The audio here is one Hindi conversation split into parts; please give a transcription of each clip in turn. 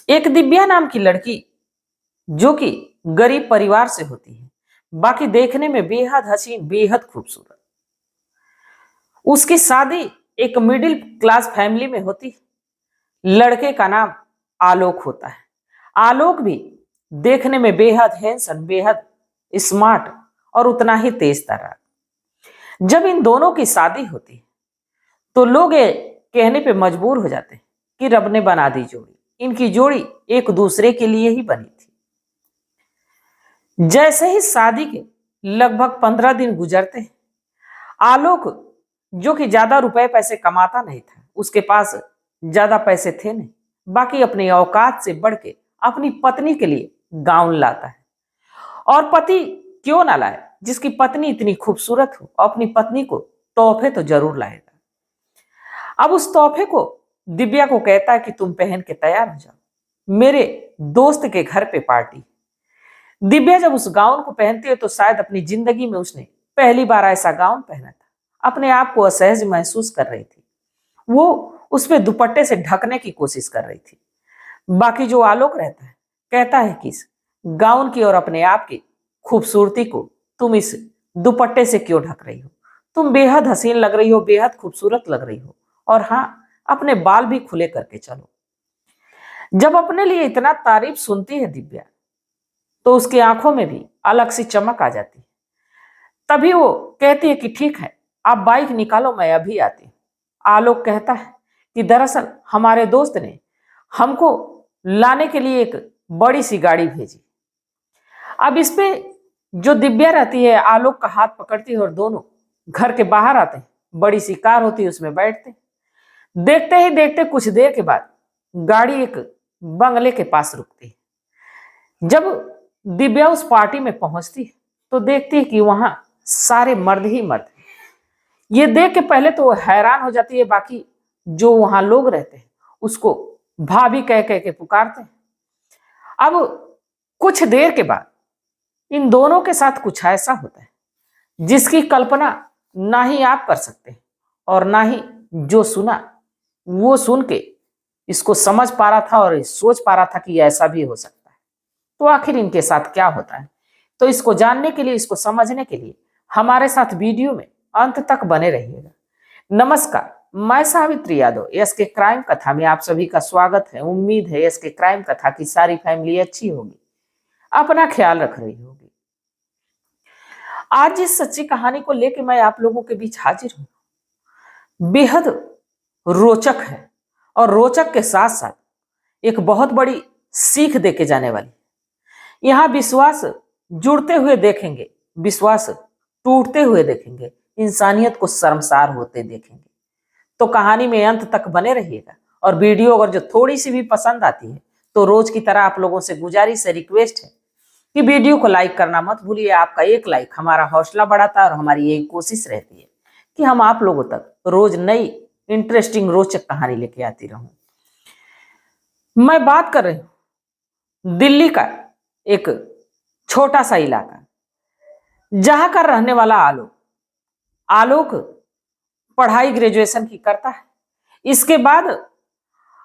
एक दिव्या नाम की लड़की जो कि गरीब परिवार से होती है, बाकी देखने में बेहद हसीन, बेहद खूबसूरत। उसकी शादी एक मिडिल क्लास फैमिली में होती है। लड़के का नाम आलोक होता है। आलोक भी देखने में बेहद हैंडसम, बेहद स्मार्ट और उतना ही तेज तर्रार। जब इन दोनों की शादी होती है तो लोग ये कहने पे मजबूर हो जाते हैं कि रब ने बना दी जोड़ी। इनकी जोड़ी एक दूसरे के लिए ही बनी थी। जैसे ही शादी के लगभग 15 दिन गुजरते हैं, आलोक जो कि ज्यादा रुपए पैसे कमाता नहीं था, उसके पास ज्यादा पैसे थे नहीं, बाकी अपनी औकात से बढ़ के अपनी पत्नी के लिए गाउन लाता है। और पति क्यों ना लाए, जिसकी पत्नी इतनी खूबसूरत हो, अपनी पत्नी को तोहफे तो जरूर लाएगा। अब उस तोहफे को दिव्या को कहता है कि तुम पहन के तैयार हो जाओ, मेरे दोस्त के घर पे पार्टी। दिव्या जब उस गाउन को पहनती है तो शायद अपनी जिंदगी में उसने पहली बार ऐसा गाउन पहना था। अपने आप को असहज महसूस कर रही थी। वो उस पे दुपट्टे से ढकने की कोशिश कर रही थी। बाकी जो आलोक रहता है कहता है कि इस गाउन की और अपने आप की खूबसूरती को तुम इस दुपट्टे से क्यों ढक रही हो? तुम बेहद हसीन लग रही हो, बेहद खूबसूरत लग रही हो, और हाँ, अपने बाल भी खुले करके चलो। जब अपने लिए इतना तारीफ सुनती है दिव्या, तो उसकी आंखों में भी अलग सी चमक आ जाती है। तभी वो कहती है कि ठीक है, आप बाइक निकालो, मैं अभी आती हूँ। आलोक कहता है कि दरअसल हमारे दोस्त ने हमको लाने के लिए एक बड़ी सी गाड़ी भेजी। अब इस पे जो दिव्या रहती है आलोक का हाथ पकड़ती है और दोनों घर के बाहर आते हैं। बड़ी सी कार होती है, उसमें बैठते हैं। देखते ही देखते कुछ देर के बाद गाड़ी एक बंगले के पास रुकती है। जब दिव्या उस पार्टी में पहुंचती है तो देखती है कि वहां सारे मर्द ही मर्द हैं। ये देख के पहले तो वो हैरान हो जाती है। बाकी जो वहां लोग रहते हैं उसको भाभी कह कह के पुकारते हैं। अब कुछ देर के बाद इन दोनों के साथ कुछ ऐसा होता है जिसकी कल्पना ना ही आप कर सकते हैं और ना ही जो सुना वो सुन के इसको समझ पा रहा था और सोच पा रहा था कि ऐसा भी हो सकता है। तो आखिर इनके साथ क्या होता है, तो इसको जानने के लिए, इसको समझने के लिए हमारे साथ वीडियो में अंत तक बने रहिएगा। नमस्कार, मैं सावित्री यादव, एस के क्राइम कथा में आप सभी का स्वागत है। उम्मीद है एस के क्राइम कथा की सारी फैमिली अच्छी होगी, अपना ख्याल रख रही होगी। आज इस सच्ची कहानी को लेकर मैं आप लोगों के बीच हाजिर हूं। बेहद रोचक है और रोचक के साथ साथ एक बहुत बड़ी सीख देके जाने वाली। यहां विश्वास जुड़ते हुए देखेंगे, विश्वास टूटते हुए देखेंगे, इंसानियत को शर्मसार होते देखेंगे। तो कहानी में अंत तक बने रहिएगा। और वीडियो अगर जो थोड़ी सी भी पसंद आती है तो रोज की तरह आप लोगों से गुजारिश है, रिक्वेस्ट है कि वीडियो को लाइक करना मत भूलिए। आपका एक लाइक हमारा हौसला बढ़ाता है और हमारी यही कोशिश रहती है कि हम आप लोगों तक रोज नई इंटरेस्टिंग रोचक कहानी लेके आती रहूं। मैं बात कर रही हूं दिल्ली का एक छोटा सा इलाका, जहां का रहने वाला आलोक आलोक पढ़ाई ग्रेजुएशन की करता है। इसके बाद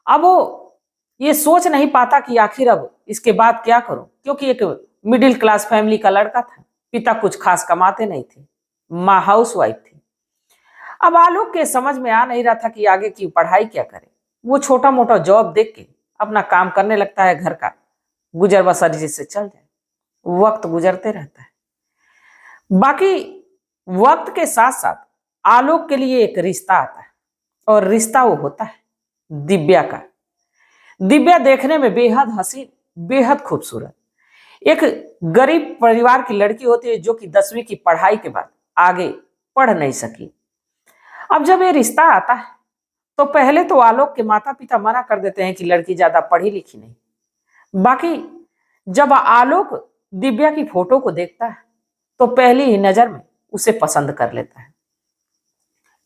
अब वो ये सोच नहीं पाता कि आखिर अब इसके बाद क्या करूं, क्योंकि एक मिडिल क्लास फैमिली का लड़का था। पिता कुछ खास कमाते नहीं थे, माँ हाउस वाइफ थी। अब आलोक के समझ में आ नहीं रहा था कि आगे की पढ़ाई क्या करे। वो छोटा मोटा जॉब देख के अपना काम करने लगता है, घर का गुजर बसर जिससे चल जाए। वक्त गुजरते रहता है। बाकी वक्त के साथ साथ आलोक के लिए एक रिश्ता आता है और रिश्ता वो होता है दिव्या का। दिव्या देखने में बेहद हसीन, बेहद खूबसूरत एक गरीब परिवार की लड़की होती है जो कि 10वीं की पढ़ाई के बाद आगे पढ़ नहीं सकी। अब जब ये रिश्ता आता है तो पहले तो आलोक के माता पिता मना कर देते हैं कि लड़की ज्यादा पढ़ी लिखी नहीं। बाकी जब आलोक दिव्या की फोटो को देखता है तो पहली ही नजर में उसे पसंद कर लेता है।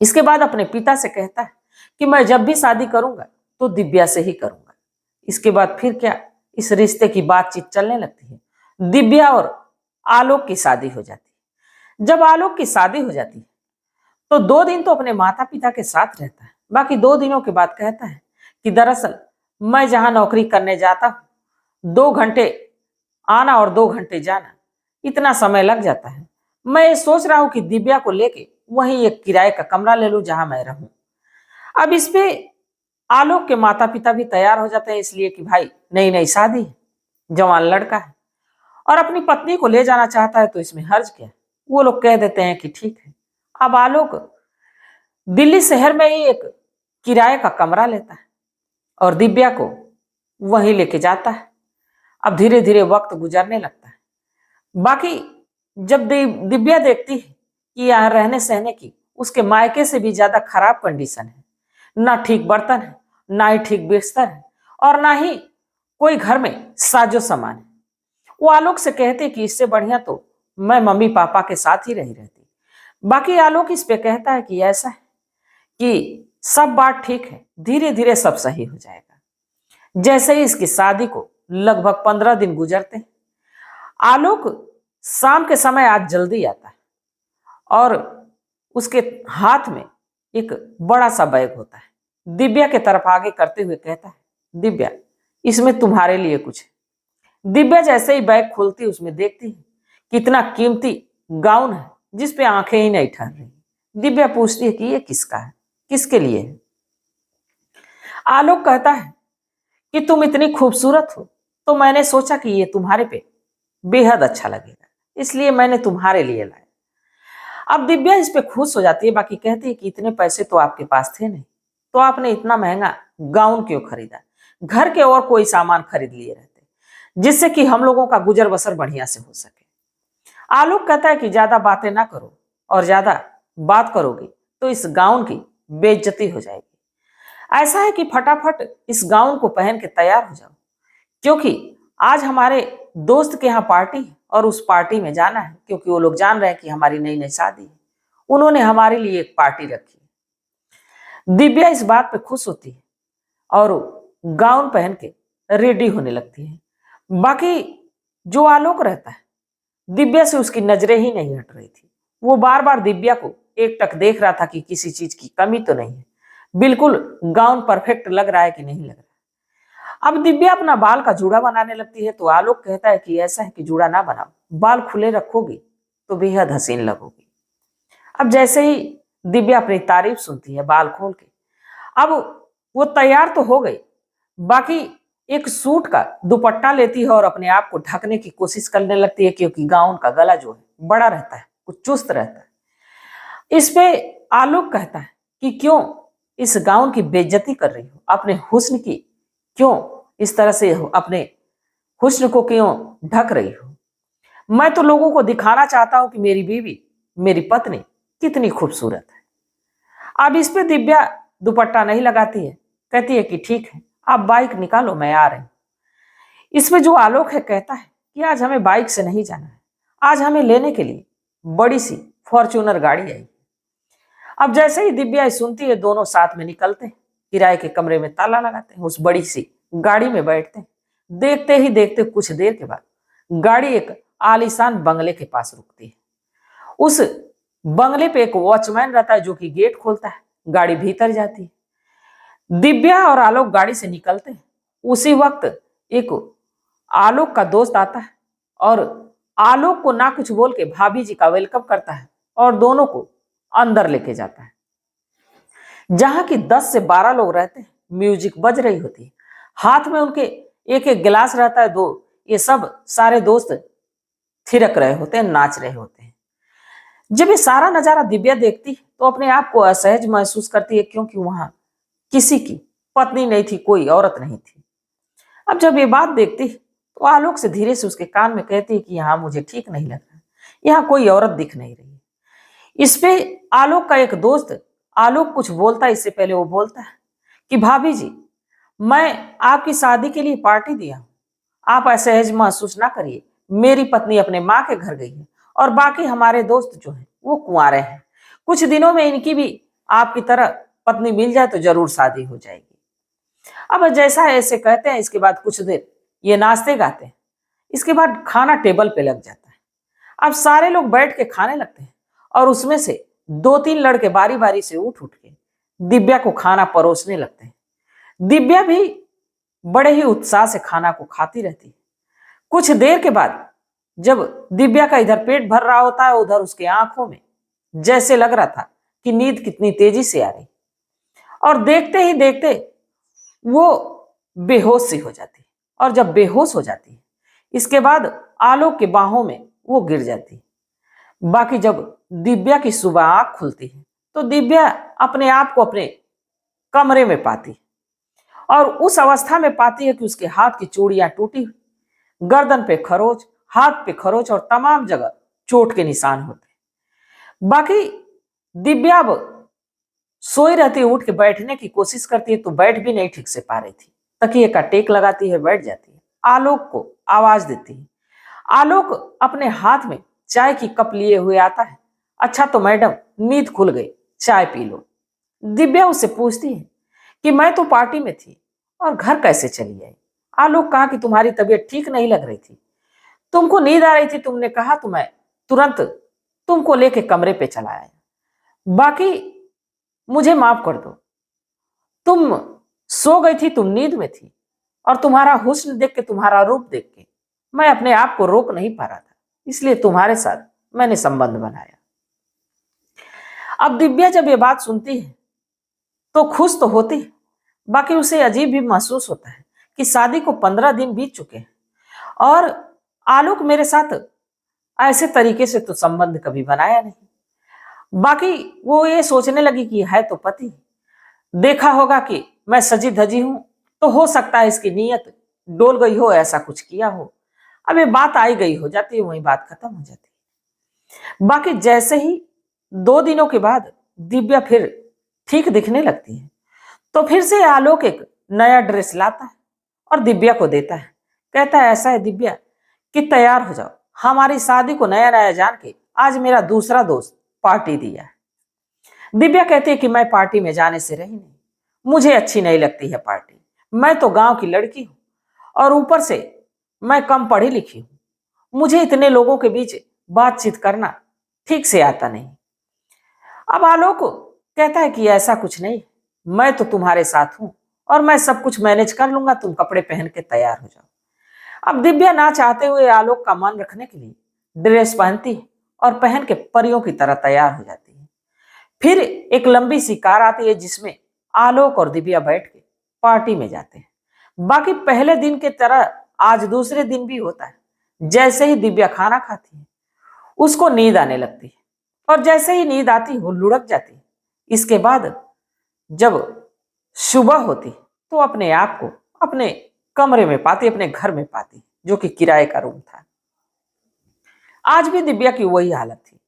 इसके बाद अपने पिता से कहता है कि मैं जब भी शादी करूंगा तो दिव्या से ही करूंगा। इसके बाद फिर क्या, इस रिश्ते की बातचीत चलने लगती है। दिव्या और आलोक की शादी हो जाती है। जब आलोक की शादी हो जाती है तो 2 दिन तो अपने माता पिता के साथ रहता है। बाकी 2 दिनों के बाद कहता है कि दरअसल मैं जहां नौकरी करने जाता हूं 2 घंटे आना और 2 घंटे जाना, इतना समय लग जाता है। मैं ये सोच रहा हूं कि दिव्या को लेके वहीं एक किराए का कमरा ले लूं जहां मैं रहूं। अब इस पे आलोक के माता पिता भी तैयार हो जाते हैं, इसलिए कि भाई नई नई शादी है, जवान लड़का है और अपनी पत्नी को ले जाना चाहता है, तो इसमें हर्ज क्या है। वो लोग कह देते हैं कि ठीक है। अब आलोक दिल्ली शहर में ही एक किराए का कमरा लेता है और दिव्या को वहीं लेके जाता है। अब धीरे धीरे वक्त गुजरने लगता है। बाकी जब दिव्या देखती है कि यहाँ रहने सहने की उसके मायके से भी ज्यादा खराब कंडीशन है, ना ठीक बर्तन है, ना ही ठीक बिस्तर है और ना ही कोई घर में साजो सामान है, वो आलोक से कहते कि इससे बढ़िया तो मैं मम्मी पापा के साथ ही रही रहती। बाकी आलोक इस पे कहता है कि ऐसा है कि सब बात ठीक है, धीरे धीरे सब सही हो जाएगा। जैसे ही इसकी शादी को लगभग 15 दिन गुजरते हैं, आलोक शाम के समय आज जल्दी आता है और उसके हाथ में एक बड़ा सा बैग होता है। दिव्या के तरफ आगे करते हुए कहता है, दिव्या इसमें तुम्हारे लिए कुछ है। दिव्या जैसे ही बैग खोलती है, उसमें देखती है कितना कीमती गाउन है जिस पे आंखें ही नहीं ठहर रही। दिव्या पूछती है कि ये किसका है, किसके लिए है। आलोक कहता है कि तुम इतनी खूबसूरत हो तो मैंने सोचा कि ये तुम्हारे पे बेहद अच्छा लगेगा, इसलिए मैंने तुम्हारे लिए लाया। अब दिव्या इस पे खुश हो जाती है, बाकी कहती है कि इतने पैसे तो आपके पास थे नहीं, तो आपने इतना महंगा गाउन क्यों खरीदा। घर के और कोई सामान खरीद लिए रहते जिससे कि हम लोगों का गुजर बसर बढ़िया से हो सके। आलोक कहता है कि ज्यादा बातें ना करो, और ज्यादा बात करोगी तो इस गाउन की बेइज्जती हो जाएगी। ऐसा है कि फटाफट इस गाउन को पहन के तैयार हो जाओ, क्योंकि आज हमारे दोस्त के यहाँ पार्टी है और उस पार्टी में जाना है, क्योंकि वो लोग जान रहे हैं कि हमारी नई नई शादी है। उन्होंने हमारे लिए एक पार्टी रखी है। दिव्या इस बात पे खुश होती है और गाउन पहन के रेडी होने लगती है। बाकी जो आलोक रहता है, दिव्या से उसकी नजरें ही नहीं हट रही थी। वो बार बार दिव्या को एक टक देख रहा था कि किसी चीज की कमी तो नहीं है, बिल्कुल गाउन परफेक्ट लग रहा है कि नहीं लग रहा है। अब दिव्या अपना बाल का जूड़ा बनाने लगती है, तो आलोक कहता है कि ऐसा है कि जूड़ा ना बनाओ, बाल खुले रखोगी तो बेहद हसीन लगोगी। अब जैसे ही दिव्या अपनी तारीफ सुनती है बाल खोल के, अब वो तैयार तो हो गई, बाकी एक सूट का दुपट्टा लेती है और अपने आप को ढकने की कोशिश करने लगती है, क्योंकि गाउन का गला जो है बड़ा रहता है, कुछ चुस्त रहता है। इस पे आलोक कहता है कि क्यों इस गाउन की बेइज्जती कर रही हो, अपने हुस्न की क्यों इस तरह से अपने हुस्न को क्यों ढक रही हो। मैं तो लोगों को दिखाना चाहता हूं कि मेरी बीवी, मेरी पत्नी कितनी खूबसूरत है। अब इस पे दिव्या दुपट्टा नहीं लगाती है, कहती है कि ठीक है, आप बाइक निकालो, मैं आ रही हूं। इसमें जो आलोक है कहता है कि आज हमें बाइक से नहीं जाना है, आज हमें लेने के लिए बड़ी सी फॉर्च्यूनर गाड़ी आई। अब जैसे ही दिव्या सुनती है, दोनों साथ में निकलते हैं, किराए के कमरे में ताला लगाते हैं, उस बड़ी सी गाड़ी में बैठते हैं। देखते ही देखते कुछ देर के बाद गाड़ी एक आलीशान बंगले के पास रुकती है। उस बंगले पे एक वॉचमैन रहता है जो कि गेट खोलता है, गाड़ी भीतर जाती है। दिव्या और आलोक गाड़ी से निकलते हैं। उसी वक्त एक आलोक का दोस्त आता है और आलोक को ना कुछ बोल के भाभी जी का वेलकम करता है और दोनों को अंदर लेके जाता है, जहां की 10 से 12 लोग रहते हैं। म्यूजिक बज रही होती है, हाथ में उनके एक एक गिलास रहता है, दो ये सब सारे दोस्त थिरक रहे होते हैं, नाच रहे होते हैं। जब ये सारा नजारा दिव्या देखती है तो अपने आप को असहज महसूस करती है, क्योंकि वहां किसी की पत्नी नहीं थी, कोई औरत नहीं थी। अब जब ये बात देखती है तो आलोक से धीरे से उसके कान में कहती है कि यहाँ मुझे ठीक नहीं लग रहा, यहाँ कोई औरत दिख नहीं रही। इस पे आलोक का एक दोस्त आलोक कुछ बोलता है, इससे पहले वो बोलता है कि भाभी जी, मैं आपकी शादी के लिए पार्टी दिया हूं, आप असहज महसूस ना करिए। मेरी पत्नी अपने माँ के घर गई है और बाकी हमारे दोस्त जो हैं वो कुंवारे हैं। कुछ दिनों में इनकी भी आपकी तरह पत्नी मिल जाए तो जरूर शादी हो जाएगी। अब जैसा ऐसे कहते हैं, इसके बाद कुछ देर ये नाचते गाते हैं। इसके बाद खाना टेबल पे लग जाता है। अब सारे लोग बैठ के खाने लगते हैं और उसमें से 2-3 लड़के बारी बारी से उठ उठ के दिव्या को खाना परोसने लगते हैं। दिव्या भी बड़े ही उत्साह से खाना को खाती रहती है। कुछ देर के बाद जब दिव्या का इधर पेट भर रहा होता है, उधर उसके आंखों में जैसे लग रहा था कि नींद कितनी तेजी से आ रही, और देखते ही देखते वो बेहोश सी हो जाती है। और जब बेहोश हो जाती है, इसके बाद आलोक के बाहों में वो गिर जाती है। बाकी जब दिव्या की सुबह आंख खुलती है तो दिव्या अपने आप को अपने कमरे में पाती है, और उस अवस्था में पाती है कि उसके हाथ की चूड़ियां टूटी हुई, गर्दन पे खरोच, हाथ पे खरोच और तमाम जगह चोट के निशान होते हैं। बाकी दिव्या अब सोई रहती है, उठ के बैठने की कोशिश करती है तो बैठ भी नहीं ठीक से पा रही थी। तकिए का टेक लगाती है, बैठ जाती है, आलोक को आवाज देती है। आलोक अपने हाथ में चाय की कप लिए हुए आता है। अच्छा तो मैडम, नींद खुल गई, चाय पी लो। दिव्या उससे पूछती है कि मैं तो पार्टी में थी और घर कैसे चली आई। आलोक कहा कि तुम्हारी तबीयत ठीक नहीं लग रही थी, तुमको नींद आ रही थी, तुमने कहा तो मैं तुरंत तुमको लेके कमरे पे चला आया। बाकी मुझे माफ कर दो, तुम सो गई थी, तुम नींद में थी, और तुम्हारा हुस्न देख के, तुम्हारा रूप देख के मैं अपने आप को रोक नहीं पा रहा था, इसलिए तुम्हारे साथ मैंने संबंध बनाया। अब दिव्या जब ये बात सुनती है तो खुश तो होती है, बाकी उसे अजीब भी महसूस होता है कि शादी को 15 दिन बीत चुके हैं और आलोक मेरे साथ ऐसे तरीके से तो संबंध कभी बनाया नहीं। बाकी वो ये सोचने लगी कि है तो पति, देखा होगा कि मैं सजी धजी हूं, तो हो सकता है इसकी नीयत डोल गई हो, ऐसा कुछ किया हो। अब ये बात आई गई हो जाती है, वही बात खत्म हो जाती है। बाकी जैसे ही 2 दिनों के बाद दिव्या फिर ठीक दिखने लगती है तो फिर से आलोक एक नया ड्रेस लाता है और दिव्या को देता है। कहता है, ऐसा है दिव्या कि तैयार हो जाओ, हमारी शादी को नया नया जान के आज मेरा दूसरा दोस्त पार्टी दिया है। दिव्या कहती है कि मैं पार्टी में जाने से रही नहीं, मुझे अच्छी नहीं लगती है पार्टी, मैं तो गांव की लड़की हूं और ऊपर से मैं कम पढ़ी लिखी हूं, मुझे इतने लोगों के बीच बातचीत करना ठीक से आता नहीं। अब आलोक कहता है कि ऐसा कुछ नहीं, मैं तो तुम्हारे साथ हूं और मैं सब कुछ मैनेज कर लूंगा, तुम कपड़े पहन के तैयार हो जाओ। अब दिव्या ना चाहते हुए आलोक का मन रखने के लिए ड्रेस पहनती है और पहन के परियों की तरह तैयार हो जाती है। फिर एक लंबी सी कार आती है जिसमें आलोक और दिव्या बैठ के पार्टी में जाते हैं। बाकी पहले दिन के तरह आज दूसरे दिन भी होता है। जैसे ही दिव्या खाना खाती है उसको नींद आने लगती है, और जैसे ही नींद आती है वो लुढ़क जाती है। इसके बाद जब सुबह होती तो अपने आप को अपने कमरे में पाती, अपने घर में पाती, जो कि किराए का रूम था। आज भी दिव्या की वही हालत थी,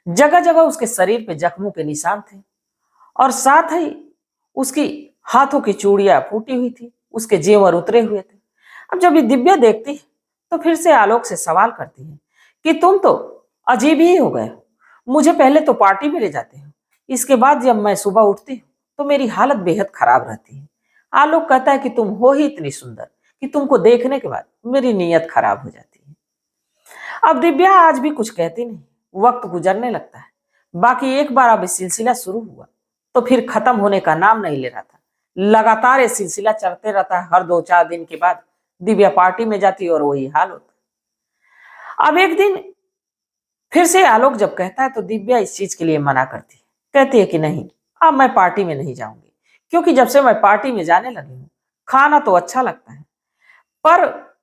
जगह जगह उसके शरीर पे जख्मों के निशान थे और साथ ही उसकी हाथों की चूड़ियां फूटी हुई थी, उसके जेवर उतरे हुए थे। अब जब ये दिव्या देखती है तो फिर से आलोक से सवाल करती है कि तुम तो अजीब ही हो गए हो, मुझे पहले तो पार्टी में ले जाते हो, इसके बाद जब मैं सुबह उठती हूँ तो मेरी हालत बेहद खराब रहती है। आलोक कहता है कि तुम हो ही इतनी सुंदर कि तुमको देखने के बाद मेरी नीयत खराब हो जाती है। अब दिव्या आज भी कुछ कहती नहीं, वक्त गुजरने लगता है। बाकी एक बार अब सिलसिला शुरू हुआ तो फिर खत्म होने का नाम नहीं ले रहा था। लगातार ये सिलसिला चलते रहता है। हर 2-4 दिन के बाद दिव्या पार्टी में जाती और वही हाल होता। अब एक दिन फिर से आलोक जब कहता है तो दिव्या इस चीज के लिए मना करती है, कहती है कि नहीं, अब मैं पार्टी में नहीं जाऊंगी, क्योंकि जब से मैं पार्टी में जाने लगी हूँ खाना तो अच्छा लगता है, पर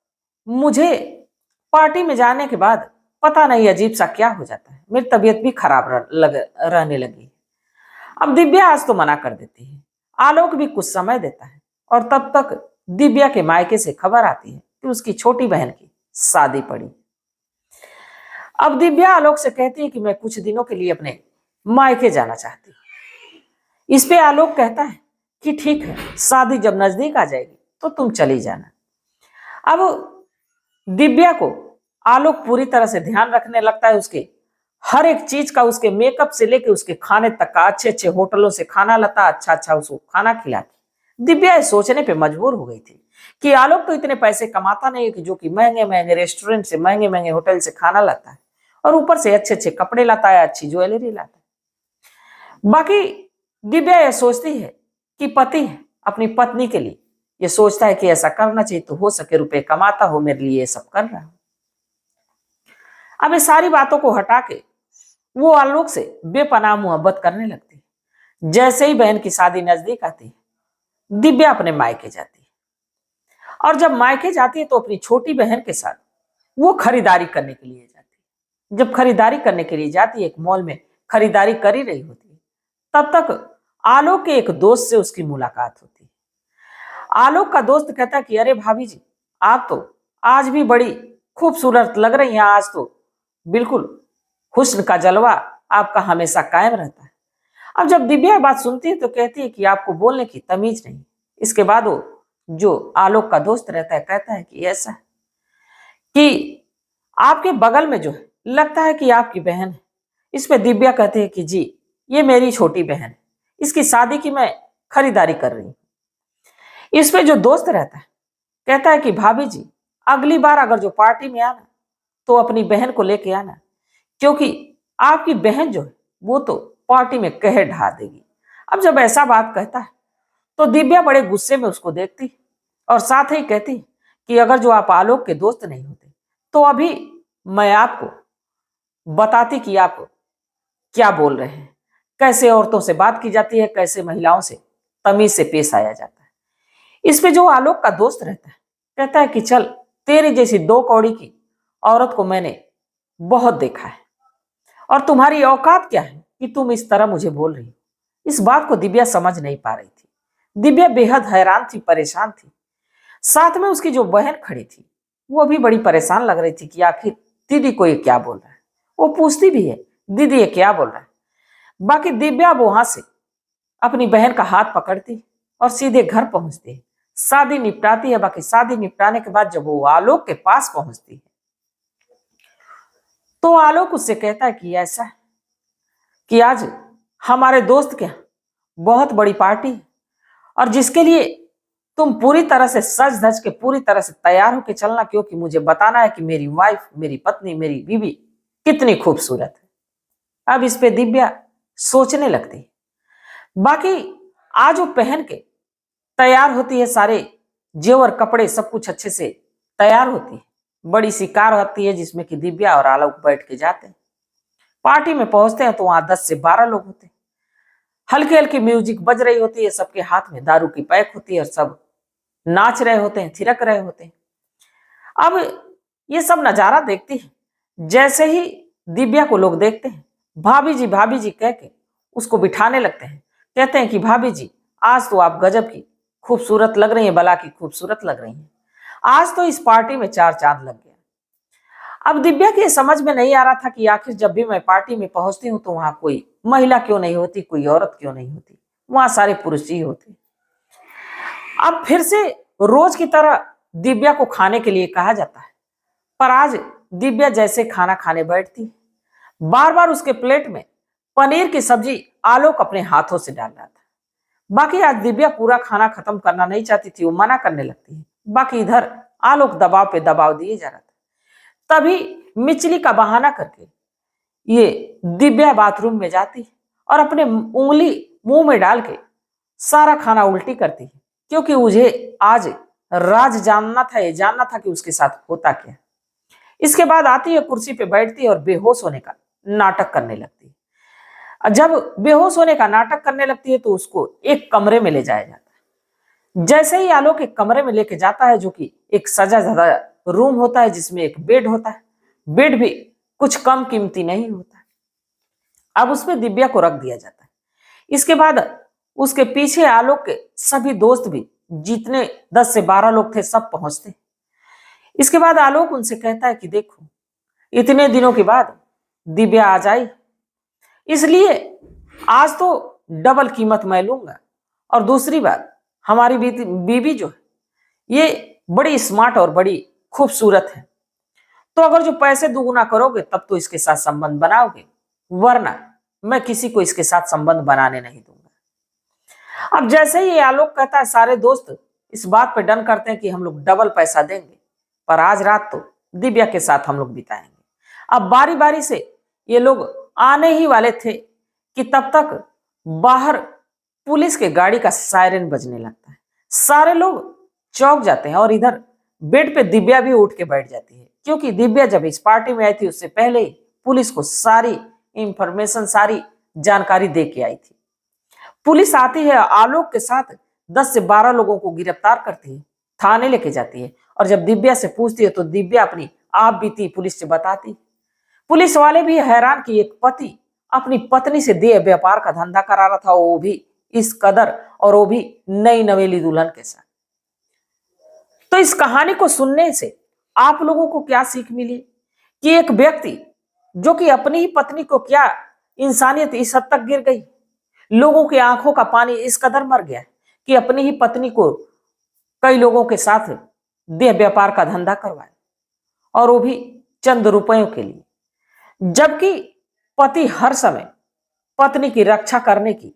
मुझे पार्टी में जाने के बाद पता नहीं अजीब सा क्या हो जाता है, मेरी तबीयत भी खराब रहने लगी। अब दिव्या आज तो मना कर देती है। आलोक भी कुछ समय देता है और तब तक दिव्या के मायके से खबर आती है कि उसकी छोटी बहन की शादी पड़ी। अब दिव्या आलोक से कहती है कि मैं कुछ दिनों के लिए अपने मायके जाना चाहती हूँ। इस पे आलोक कहता है कि ठीक है, शादी जब नजदीक आ जाएगी तो तुम चली जाना। अब दिव्या को आलोक पूरी तरह से ध्यान रखने लगता है, उसके हर एक चीज का, उसके मेकअप से लेके उसके खाने तक का, अच्छे अच्छे होटलों से खाना लाता, अच्छा अच्छा उसको खाना खिलाता। दिव्या सोचने पे मजबूर हो गई थी कि आलोक तो इतने पैसे कमाता नहीं है कि जो कि महंगे महंगे रेस्टोरेंट से, महंगे महंगे होटल से खाना लाता है और ऊपर से अच्छे अच्छे कपड़े लाता है, अच्छी ज्वेलरी लाता है। बाकी दिव्या यह सोचती है कि पति अपनी पत्नी के लिए ये सोचता है कि ऐसा करना चाहिए, तो हो सके रुपए कमाता हो, मेरे लिए ये सब कर रहा हो। अब ये सारी बातों को हटा के वो आलोक से बेपनाह मोहब्बत करने लगती है। जैसे ही बहन की शादी नजदीक आती है, दिव्या अपने मायके जाती है, और जब मायके जाती है तो अपनी छोटी बहन के साथ वो खरीदारी करने के लिए जाती है। जब खरीदारी करने के लिए जाती है, एक मॉल में खरीदारी कर ही रही होती है, तब तक आलोक के एक दोस्त से उसकी मुलाकात होती है। आलोक का दोस्त कहता है कि अरे भाभी जी, आप तो आज भी बड़ी खूबसूरत लग रही हैं, आज तो बिल्कुल हुस्न का जलवा आपका हमेशा कायम रहता है। अब जब दिव्या बात सुनती है तो कहती है कि आपको बोलने की तमीज नहीं। इसके बाद वो जो आलोक का दोस्त रहता है कहता है कि ऐसा है कि आपके बगल में जो है लगता है कि आपकी बहन है। इस पे दिव्या कहती है कि जी, ये मेरी छोटी बहन है, इसकी शादी की मैं खरीदारी कर रही हूँ। इस पे जो दोस्त रहता है कहता है कि भाभी जी, अगली बार अगर जो पार्टी में आना तो अपनी बहन को लेके आना, क्योंकि आपकी बहन जो है वो तो पार्टी में कहर ढा देगी। अब जब ऐसा बात कहता है तो दिव्या बड़े गुस्से में उसको देखती और साथ ही कहती कि अगर जो आप आलोक के दोस्त नहीं होते तो अभी मैं आपको बताती कि आप क्या बोल रहे हैं, कैसे औरतों से बात की जाती है, कैसे महिलाओं से तमीज से पेश आया जाता है। इस पे जो आलोक का दोस्त रहता है कहता है कि चल, तेरी जैसी दो कौड़ी की औरत को मैंने बहुत देखा है, और तुम्हारी औकात क्या है कि तुम इस तरह मुझे बोल रही हो। इस बात को दिव्या समझ नहीं पा रही थी। दिव्या बेहद हैरान थी, परेशान थी। साथ में उसकी जो बहन खड़ी थी वो भी बड़ी परेशान लग रही थी कि आखिर दीदी को ये क्या बोल रहा है। वो पूछती भी है, दीदी ये क्या बोल रहा है। बाकी दिव्या वहां से अपनी बहन का हाथ पकड़ती और सीधे घर पहुंचती है, शादी निपटाती है। बाकी शादी निपटाने के बाद जब वो आलोक के पास पहुंचती है तो आलोक उससे कहता है कि ऐसा है कि आज हमारे दोस्त के यहाँ बहुत बड़ी पार्टी है, और जिसके लिए तुम पूरी तरह से सज धज के पूरी तरह से तैयार होकर चलना, क्योंकि मुझे बताना है कि मेरी वाइफ, मेरी पत्नी, मेरी बीवी कितनी खूबसूरत है। अब इस पे दिव्या सोचने लगती है। बाकी आज वो पहन के तैयार होती है, सारे जेवर कपड़े सब कुछ अच्छे से तैयार होती है। बड़ी सी कार होती है जिसमें कि दिव्या और आलोक बैठ के जाते हैं। पार्टी में पहुंचते हैं तो वहां 10 से 12 लोग होते हैं। हल्की हल्की म्यूजिक बज रही होती है, सबके हाथ में दारू की पैक होती है और सब नाच रहे होते हैं, थिरक रहे होते हैं। अब ये सब नजारा देखती है। जैसे ही दिव्या को लोग देखते हैं, भाभी जी कह के उसको बिठाने लगते हैं। कहते हैं कि भाभी जी, आज तो आप गजब की खूबसूरत लग रही हैं, बला की खूबसूरत लग रही हैं। आज तो इस पार्टी में चार चांद लग गया। अब दिव्या के समझ में नहीं आ रहा था कि आखिर जब भी मैं पार्टी में पहुंचती हूँ तो वहां कोई महिला क्यों नहीं होती, कोई औरत क्यों नहीं होती, वहां सारे पुरुष ही होते। अब फिर से रोज की तरह दिव्या को खाने के लिए कहा जाता है, पर आज दिव्या जैसे खाना खाने बैठती, बार बार उसके प्लेट में पनीर की सब्जी आलोक अपने हाथों से डाल रहा था। बाकी आज दिव्या पूरा खाना खत्म करना नहीं चाहती थी, वो मना करने लगती है। बाकी इधर आलोक दबाव पे दबाव दिए जा रहा था। तभी मिचली का बहाना करके ये दिव्या बाथरूम में जाती और अपने उंगली मुंह में डाल के सारा खाना उल्टी करती है, क्योंकि मुझे आज राज जानना था, ये जानना था कि उसके साथ होता क्या। इसके बाद आती है, कुर्सी पे बैठती है और बेहोश होने का नाटक करने लगती है। जब बेहोश होने का नाटक करने लगती है तो उसको एक कमरे में ले जाया जाता है। जैसे ही आलोक एक कमरे में लेके जाता है, जो कि एक सजा धजा रूम होता है जिसमें एक बेड होता है, बेड भी कुछ कम कीमती नहीं होता है। अब उसमें दिव्या को रख दिया जाता है। इसके बाद उसके पीछे आलोक के सभी दोस्त भी, जितने 10 से 12 लोग थे, सब पहुंचते। इसके बाद आलोक उनसे कहता है कि देखो, इतने दिनों के बाद दिव्या आ जाई, इसलिए आज तो डबल कीमत मैं लूंगा। और दूसरी बात, हमारी बीबी जो है ये बड़ी स्मार्ट और बड़ी खूबसूरत है, तो अगर जो पैसे दुगुना करोगे तब तो इसके साथ संबंध बनाओगे, वरना मैं किसी को इसके साथ संबंध बनाने नहीं दूंगा। अब जैसे ही आलोक कहता है, सारे दोस्त इस बात पे डन करते हैं कि हम लोग डबल पैसा देंगे, पर आज रात तो दिव्या के साथ हम लोग बिताएंगे। अब बारी बारी से ये लोग आने ही वाले थे कि तब तक बाहर पुलिस के गाड़ी का सायरन बजने लगता है। सारे लोग चौंक जाते हैं और इधर बेड पे दिव्या भी उठ के बैठ जाती है, क्योंकि दिव्या जब इस पार्टी में आई थी उससे पहले ही पुलिस को सारी इंफॉर्मेशन, सारी जानकारी दे के आई थी। पुलिस आती है, आलोक के साथ 10 से 12 लोगों को गिरफ्तार करती है, थाने लेके जाती है और जब दिव्या से पूछती है तो दिव्या अपनी आप बीती पुलिस से बताती। पुलिस वाले भी हैरान कि एक पति अपनी पत्नी से देह व्यापार का धंधा करा रहा था, वो भी इस कदर, और वो भी नई नवेली दुल्हन के साथ। तो इस कहानी को सुनने से आप लोगों को क्या सीख मिली कि एक व्यक्ति जो कि अपनी ही पत्नी को, क्या इंसानियत इस हद तक गिर गई, लोगों की आंखों का पानी इस कदर मर गया कि अपनी ही पत्नी को कई लोगों के साथ देह व्यापार का धंधा करवाए, और वो भी चंद रुपयों के लिए, जबकि पति हर समय पत्नी की रक्षा करने की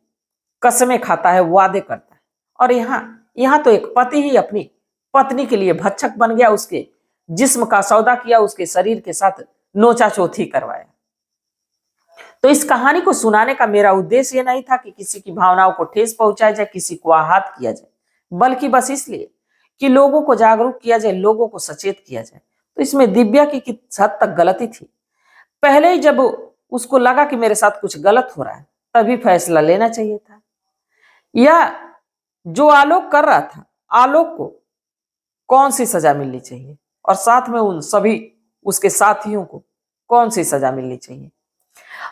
कसमें खाता है, वादे करता है। और यहां तो एक पति ही अपनी पत्नी के लिए भक्षक बन गया, उसके जिस्म का सौदा किया, उसके शरीर के साथ नोचाचोथी करवाया। तो इस कहानी को सुनाने का मेरा उद्देश्य यह नहीं था कि किसी की भावनाओं को ठेस पहुंचाया जाए, किसी को आहत किया जाए, बल्कि बस इसलिए कि लोगों को जागरूक किया जाए, लोगों को सचेत किया जाए। तो इसमें दिव्या की किस हद तक गलती थी, पहले ही जब उसको लगा कि मेरे साथ कुछ गलत हो रहा है तभी फैसला लेना चाहिए था। या जो आलोक कर रहा था, आलोक को कौन सी सजा मिलनी चाहिए, और साथ में उन सभी उसके साथियों को कौन सी सजा मिलनी चाहिए।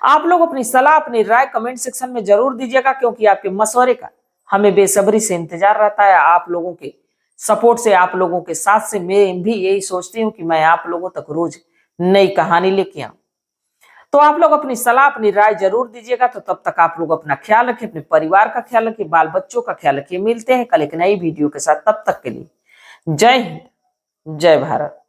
आप लोग अपनी सलाह, अपनी राय कमेंट सेक्शन में जरूर दीजिएगा, क्योंकि आपके मशवरे का हमें बेसब्री से इंतजार रहता है। आप लोगों के सपोर्ट से, आप लोगों के साथ से मैं भी यही सोचती हूँ कि मैं आप लोगों तक रोज नई कहानी लेके आऊं। तो आप लोग अपनी सलाह, अपनी राय जरूर दीजिएगा। तो तब तक आप लोग अपना ख्याल रखिए, अपने परिवार का ख्याल रखिए, बाल बच्चों का ख्याल रखिए। मिलते हैं कल एक नई वीडियो के साथ, तब तक के लिए जय हिंद, जय भारत।